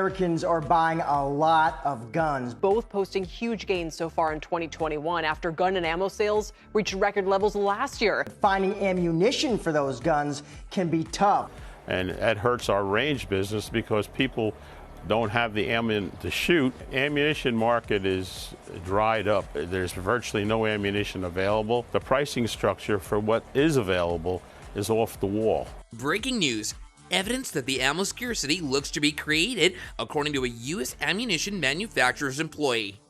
Americans are buying a lot of guns. Both posting huge gains so far in 2021 after gun and ammo sales reached record levels last year. Finding ammunition for those guns can be tough. And that hurts our range business because people don't have the ammo to shoot. Ammunition market is dried up. There's virtually no ammunition available. The pricing structure for what is available is off the wall. Breaking news. Evidence that the ammo scarcity looks to be created, according to a U.S. ammunition manufacturer's employee.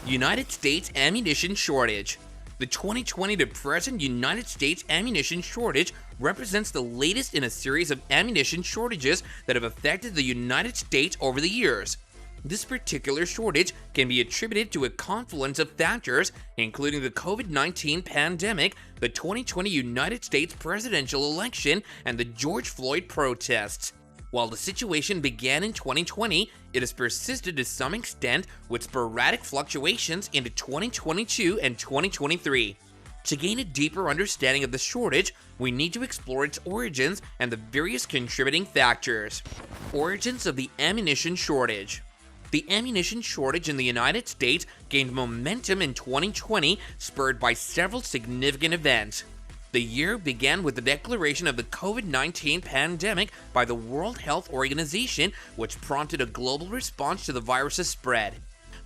United States ammunition shortage. The 2020 to present United States ammunition shortage represents the latest in a series of ammunition shortages that have affected the United States over the years. This particular shortage can be attributed to a confluence of factors, including the COVID-19 pandemic, the 2020 United States presidential election, and the George Floyd protests. While the situation began in 2020, it has persisted to some extent with sporadic fluctuations into 2022 and 2023. To gain a deeper understanding of the shortage, we need to explore its origins and the various contributing factors. Origins of the ammunition shortage. The ammunition shortage in the United States gained momentum in 2020, spurred by several significant events. The year began with the declaration of the COVID-19 pandemic by the World Health Organization, which prompted a global response to the virus's spread.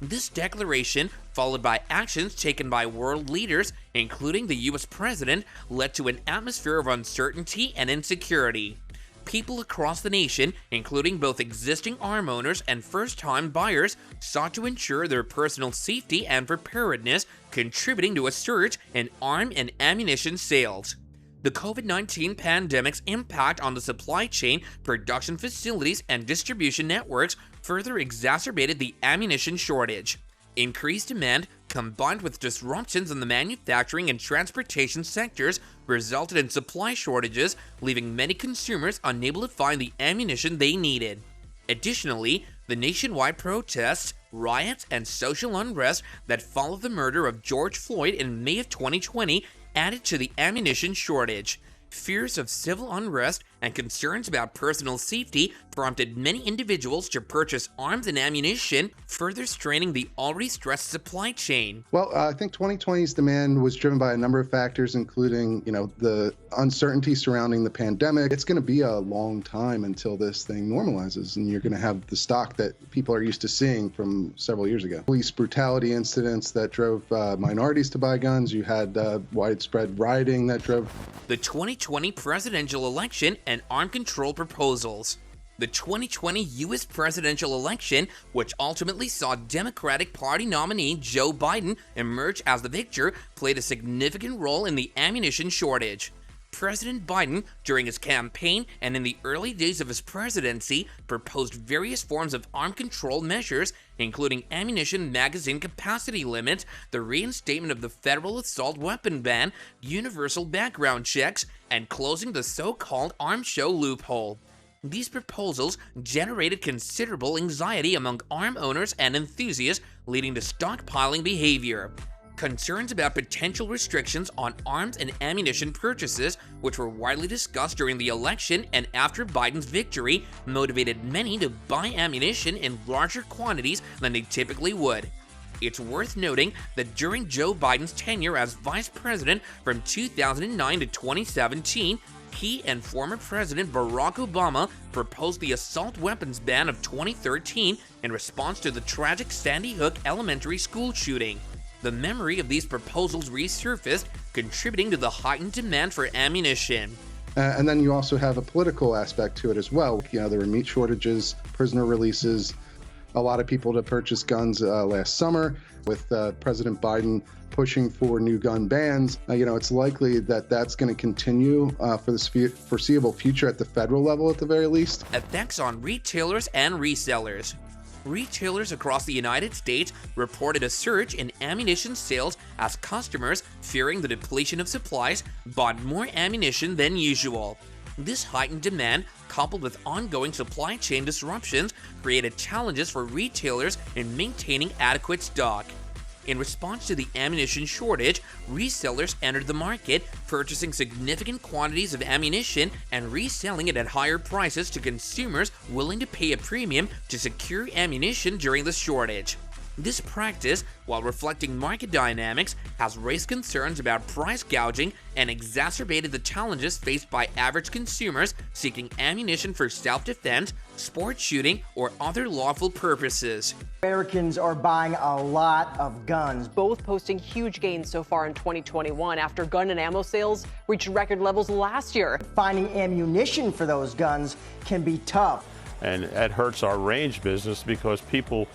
This declaration, followed by actions taken by world leaders, including the U.S. president, led to an atmosphere of uncertainty and insecurity. People across the nation, including both existing arm owners and first-time buyers, sought to ensure their personal safety and preparedness, contributing to a surge in arm and ammunition sales. The COVID-19 pandemic's impact on the supply chain, production facilities, and distribution networks further exacerbated the ammunition shortage. Increased demand, combined with disruptions in the manufacturing and transportation sectors, resulted in supply shortages, leaving many consumers unable to find the ammunition they needed. Additionally, the nationwide protests, riots, and social unrest that followed the murder of George Floyd in May of 2020 added to the ammunition shortage. Fears of civil unrest and concerns about personal safety prompted many individuals to purchase arms and ammunition, further straining the already stressed supply chain. Well, I think 2020's demand was driven by a number of factors, including, the uncertainty surrounding the pandemic. It's going to be a long time until this thing normalizes, and you're going to have the stock that people are used to seeing from several years ago. Police brutality incidents that drove minorities to buy guns. You had widespread rioting that drove the 2020 presidential election and arm control proposals. The 2020 U.S. presidential election, which ultimately saw Democratic Party nominee Joe Biden emerge as the victor, played a significant role in the ammunition shortage. President Biden, during his campaign and in the early days of his presidency, proposed various forms of arm control measures, including ammunition magazine capacity limits, the reinstatement of the federal assault weapon ban, universal background checks, and closing the so-called arms show loophole. These proposals generated considerable anxiety among arm owners and enthusiasts, leading to stockpiling behavior. Concerns about potential restrictions on arms and ammunition purchases, which were widely discussed during the election and after Biden's victory, motivated many to buy ammunition in larger quantities than they typically would. It's worth noting that during Joe Biden's tenure as vice president from 2009 to 2017, he and former President Barack Obama proposed the assault weapons ban of 2013 in response to the tragic Sandy Hook Elementary School shooting. The memory of these proposals resurfaced, contributing to the heightened demand for ammunition. And then you also have a political aspect to it as well. There were meat shortages, prisoner releases, a lot of people to purchase guns last summer. With President Biden pushing for new gun bans, it's likely that that's going to continue for the foreseeable future at the federal level at the very least. Effects on retailers and resellers. Retailers across the United States reported a surge in ammunition sales as customers, fearing the depletion of supplies, bought more ammunition than usual. This heightened demand, coupled with ongoing supply chain disruptions, created challenges for retailers in maintaining adequate stock. In response to the ammunition shortage, resellers entered the market, purchasing significant quantities of ammunition and reselling it at higher prices to consumers willing to pay a premium to secure ammunition during the shortage. This practice, while reflecting market dynamics, has raised concerns about price gouging and exacerbated the challenges faced by average consumers seeking ammunition for self-defense, sport shooting, or other lawful purposes. Americans are buying a lot of guns. Both posting huge gains so far in 2021 after gun and ammo sales reached record levels last year. Finding ammunition for those guns can be tough. And that hurts our range business because people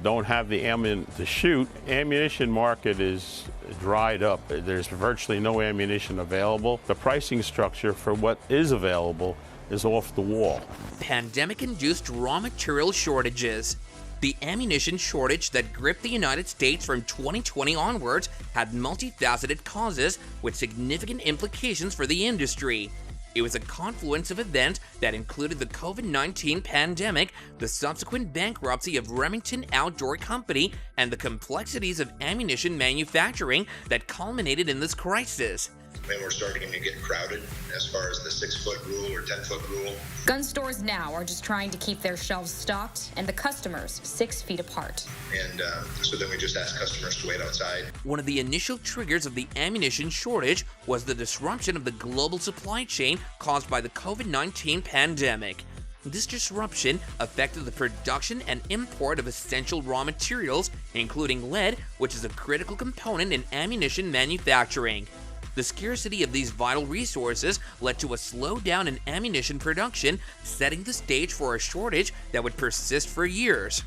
don't have the ammo to shoot. Ammunition market is dried up. There's virtually no ammunition available. The pricing structure for what is available is off the wall. Pandemic-induced raw material shortages. The ammunition shortage that gripped the United States from 2020 onwards had multifaceted causes with significant implications for the industry. It was a confluence of events that included the COVID-19 pandemic, the subsequent bankruptcy of Remington Outdoor Company, and the complexities of ammunition manufacturing that culminated in this crisis. And we're starting to get crowded as far as the 6-foot rule or 10-foot rule. Gun stores now are just trying to keep their shelves stocked and the customers 6 feet apart. And so then we just ask customers to wait outside. One of the initial triggers of the ammunition shortage was the disruption of the global supply chain caused by the COVID-19 pandemic. This disruption affected the production and import of essential raw materials, including lead, which is a critical component in ammunition manufacturing. The scarcity of these vital resources led to a slowdown in ammunition production, setting the stage for a shortage that would persist for years.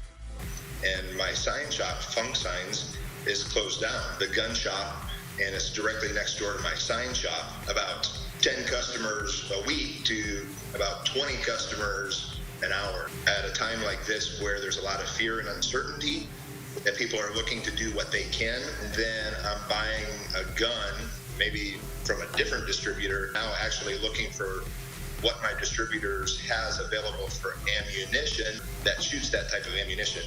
And my sign shop, Funk Signs, is closed down. The gun shop, and it's directly next door to my sign shop. About 10 customers a week to about 20 customers an hour. At a time like this where there's a lot of fear and uncertainty, that people are looking to do what they can, then I'm buying a gun maybe from a different distributor, now actually looking for what my distributors has available for ammunition that shoots that type of ammunition,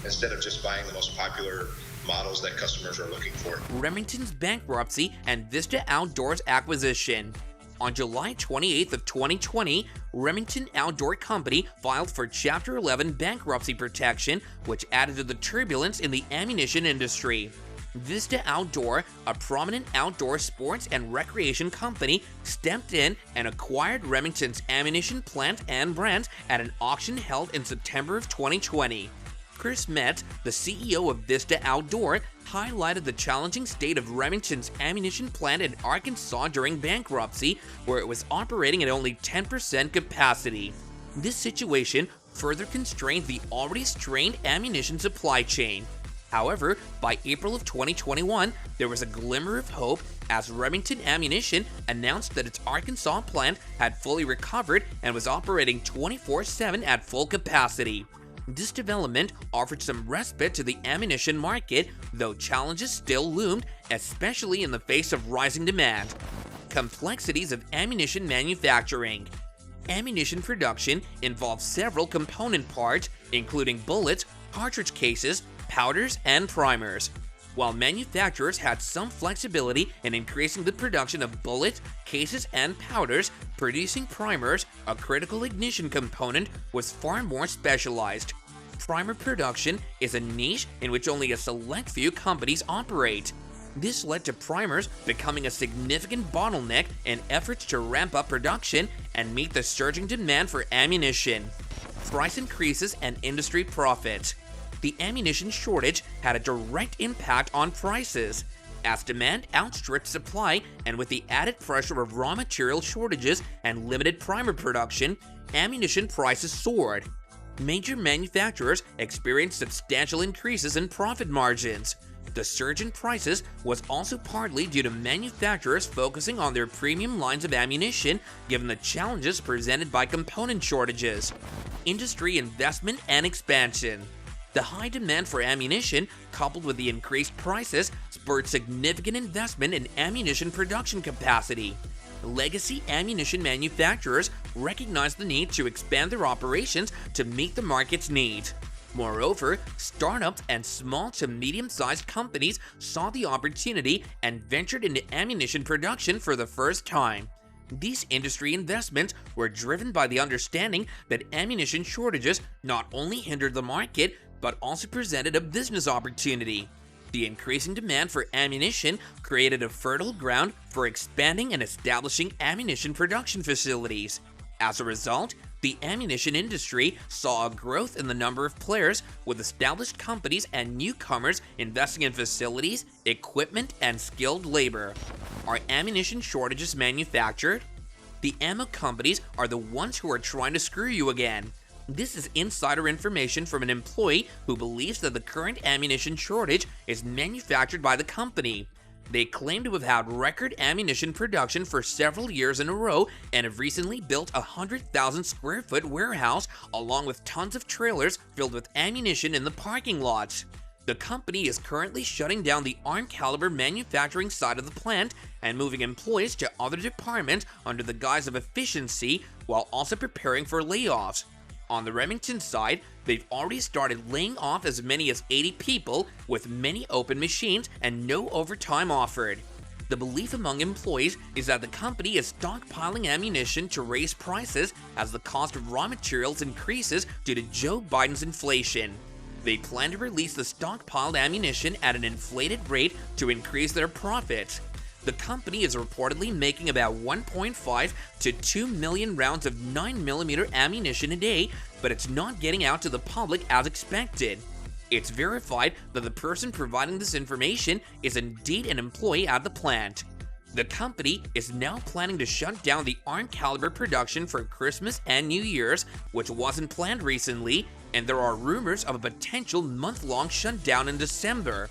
instead of just buying the most popular models that customers are looking for. Remington's bankruptcy and Vista Outdoor's acquisition. On July 28th of 2020, Remington Outdoor Company filed for Chapter 11 bankruptcy protection, which added to the turbulence in the ammunition industry. Vista Outdoor, a prominent outdoor sports and recreation company, stepped in and acquired Remington's ammunition plant and brands at an auction held in September of 2020. Chris Metz, the CEO of Vista Outdoor, highlighted the challenging state of Remington's ammunition plant in Arkansas during bankruptcy, where it was operating at only 10% capacity. This situation further constrained the already strained ammunition supply chain. However, by April of 2021, there was a glimmer of hope as Remington Ammunition announced that its Arkansas plant had fully recovered and was operating 24/7 at full capacity. This development offered some respite to the ammunition market, though challenges still loomed, especially in the face of rising demand. Complexities of ammunition manufacturing. Ammunition production involves several component parts, including bullets, cartridge cases, powders, and primers. While manufacturers had some flexibility in increasing the production of bullets, cases, and powders, producing primers, a critical ignition component, was far more specialized. Primer production is a niche in which only a select few companies operate. This led to primers becoming a significant bottleneck in efforts to ramp up production and meet the surging demand for ammunition. Price increases and industry profits. The ammunition shortage had a direct impact on prices. As demand outstripped supply, and with the added pressure of raw material shortages and limited primer production, ammunition prices soared. Major manufacturers experienced substantial increases in profit margins. The surge in prices was also partly due to manufacturers focusing on their premium lines of ammunition, given the challenges presented by component shortages. Industry investment and expansion. The high demand for ammunition, coupled with the increased prices, spurred significant investment in ammunition production capacity. Legacy ammunition manufacturers recognized the need to expand their operations to meet the market's needs. Moreover, startups and small to medium-sized companies saw the opportunity and ventured into ammunition production for the first time. These industry investments were driven by the understanding that ammunition shortages not only hindered the market, but also presented a business opportunity. The increasing demand for ammunition created a fertile ground for expanding and establishing ammunition production facilities. As a result, the ammunition industry saw a growth in the number of players, with established companies and newcomers investing in facilities, equipment, and skilled labor. Are ammunition shortages manufactured? The ammo companies are the ones who are trying to screw you again. This is insider information from an employee who believes that the current ammunition shortage is manufactured by the company. They claim to have had record ammunition production for several years in a row and have recently built a 100,000 square foot warehouse along with tons of trailers filled with ammunition in the parking lots. The company is currently shutting down the arm caliber manufacturing side of the plant and moving employees to other departments under the guise of efficiency, while also preparing for layoffs. On the Remington side, they've already started laying off as many as 80 people, with many open machines and no overtime offered. The belief among employees is that the company is stockpiling ammunition to raise prices as the cost of raw materials increases due to Joe Biden's inflation. They plan to release the stockpiled ammunition at an inflated rate to increase their profits. The company is reportedly making about 1.5 to 2 million rounds of 9mm ammunition a day, but it's not getting out to the public as expected. It's verified that the person providing this information is indeed an employee at the plant. The company is now planning to shut down the arm caliber production for Christmas and New Year's, which wasn't planned recently, and there are rumors of a potential month-long shutdown in December.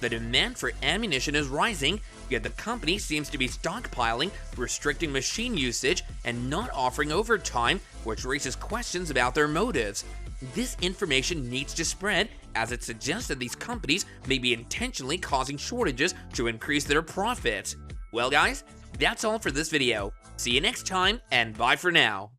The demand for ammunition is rising, yet the company seems to be stockpiling, restricting machine usage, and not offering overtime, which raises questions about their motives. This information needs to spread, as it suggests that these companies may be intentionally causing shortages to increase their profits. Well guys, that's all for this video. See you next time, and bye for now.